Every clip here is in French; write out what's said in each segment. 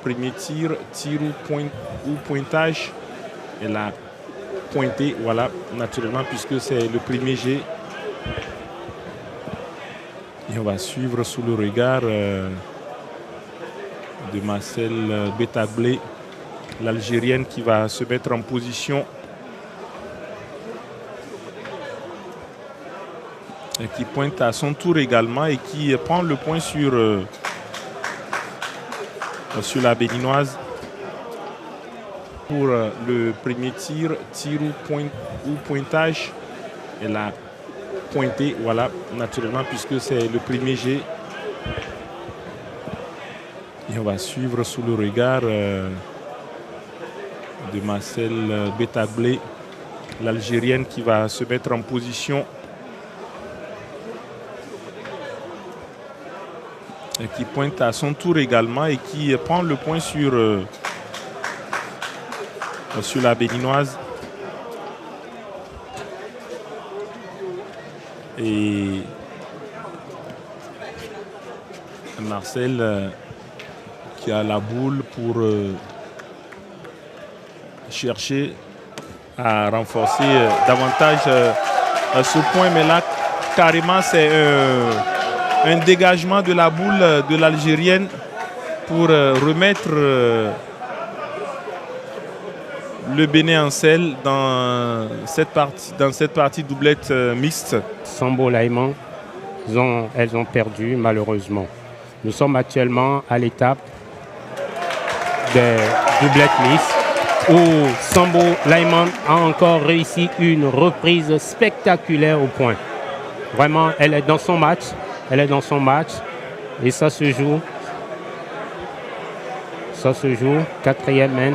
premier tir ou pointage. Elle a pointé, voilà, naturellement, puisque c'est le premier jet. Et on va suivre sous le regard de Marcel Betablé, l'Algérienne qui va se mettre en position. Et qui pointe à son tour également et qui prend le point sur la béninoise. Pour le premier tir ou pointage, elle a pointé, voilà, naturellement, puisque c'est le premier jet. Et on va suivre sous le regard de Marcel Betablé, l'Algérienne qui va se mettre en position. Et qui pointe à son tour également et qui prend le point sur la béninoise. Et Marcel qui a la boule pour chercher à renforcer davantage ce point. Mais là, carrément, c'est un dégagement de la boule de l'Algérienne pour remettre le Bénin en selle dans cette partie doublette mixte. Sambo Laïman, elles ont perdu malheureusement. Nous sommes actuellement à l'étape des doublettes mixtes où Sambo Laïman a encore réussi une reprise spectaculaire au point. Vraiment, elle est dans son match. Elle est dans son match et ça se joue. Quatrième main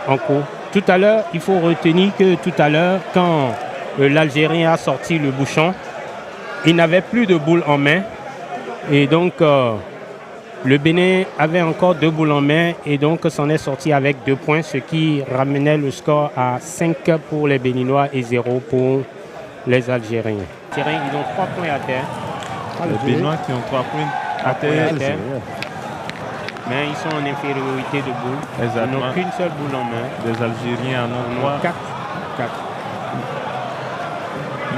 en cours. Tout à l'heure, il faut retenir que tout à l'heure, quand l'Algérien a sorti le bouchon, il n'avait plus de boule en main. Et donc, le Bénin avait encore 2 boules en main et donc s'en est sorti avec 2 points, ce qui ramenait le score à 5 pour les Béninois et 0 pour les Algériens. Ils ont 3 points à terre. Les Béninois qui ont 3 points à terre. Mais ils sont en infériorité de boule. Exactement. Ils n'ont qu'une seule boule en main. Les Algériens en ont 3. 4.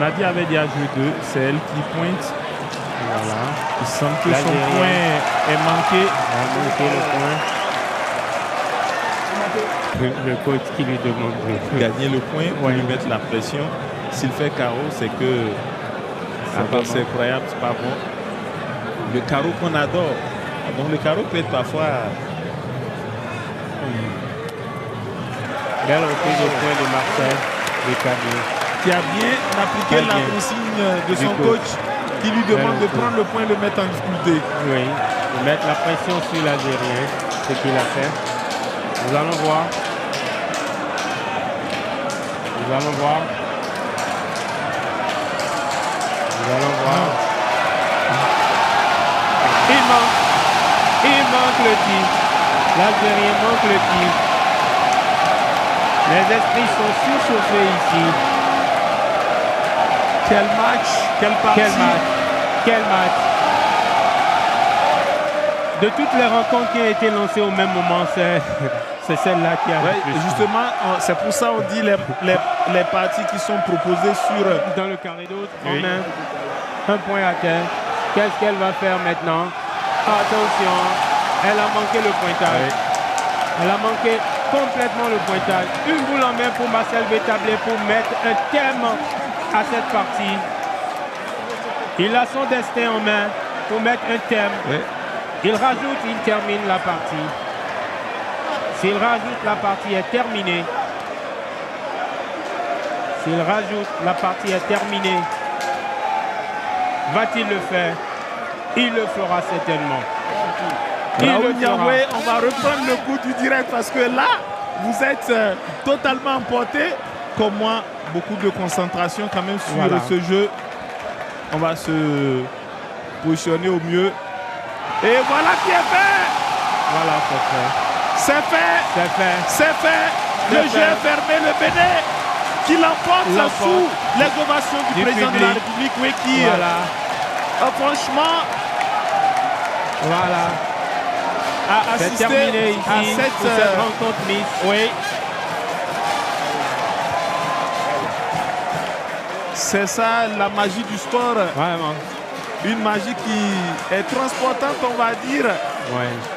Nadia avait déjà joué 2. C'est elle qui pointe. Voilà. Il semble que son point est manqué. Il a manqué le point. Le coach qui lui demande de gagner le point pour lui mettre la pression. S'il fait carreau, c'est que c'est incroyable, c'est pas bon. Le carreau qu'on adore. Donc le carreau peut être parfois... Belle reprise au point de Marcel Betablé. Qui a bien appliqué la consigne de son coach qui lui demande de prendre le point et le mettre en difficulté. Oui, de mettre la pression sur l'Algérien, ce qu'il a fait. Nous allons voir. Il manque le tir. L'Algérien manque le tir. Les esprits sont surchauffés ici. Quel match, quelle partie. Quel match. De toutes les rencontres qui ont été lancées au même moment, c'est celle-là qui a justement, c'est pour ça qu'on dit les parties qui sont proposées dans le carré d'autre. Un point à terre. Qu'est-ce qu'elle va faire maintenant? Attention, elle a manqué le pointage. Elle a manqué complètement le pointage. Une boule en main pour Marcel Betablé pour mettre un terme à cette partie. Il a son destin en main pour mettre un terme. Il rajoute, il termine la partie. S'il rajoute, la partie est terminée. S'il rajoute, la partie est terminée. Va-t-il le faire? Il le fera certainement. Raoul Niamboué, on va reprendre le coup du direct parce que là, vous êtes totalement emporté. Comme moi, beaucoup de concentration quand même sur ce jeu. On va se positionner au mieux. Et voilà qui est fait. Voilà, c'est fait. C'est fait. C'est fait. C'est fait. Le jeu est fermé. Le Bénin qui l'emporte sous les ovations du président de la République. Oui, qui franchement... Voilà. à C'est assister terminé ici à pour cette rencontre Miss. Oui. C'est ça la magie du sport. Vraiment. Une magie qui est transportante, on va dire. Ouais.